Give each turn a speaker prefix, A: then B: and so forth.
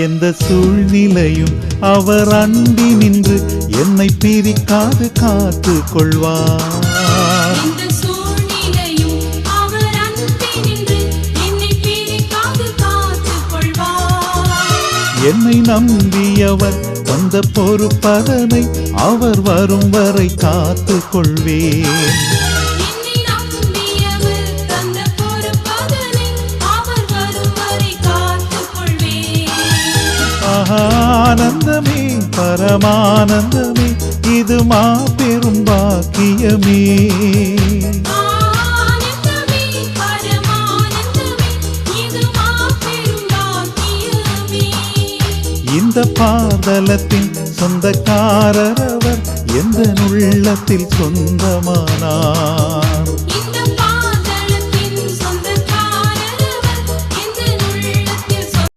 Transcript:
A: எந்த சூழ்நிலையும் அவர் அண்டி நின்று என்னை பிரிக்காது காத்து கொள்வார். என்னை நம்பியவர் தந்த பொறுப்பதனை அவர் வரும் வரை காத்து கொள்வேன். ஆனந்தமே பரமானந்தமே இது மாபெரும் பாக்கியமே. இந்த பாதலத்தின் சொந்தக்காரர் அவர் எந்த உள்ளத்தில் சொந்தமானார்.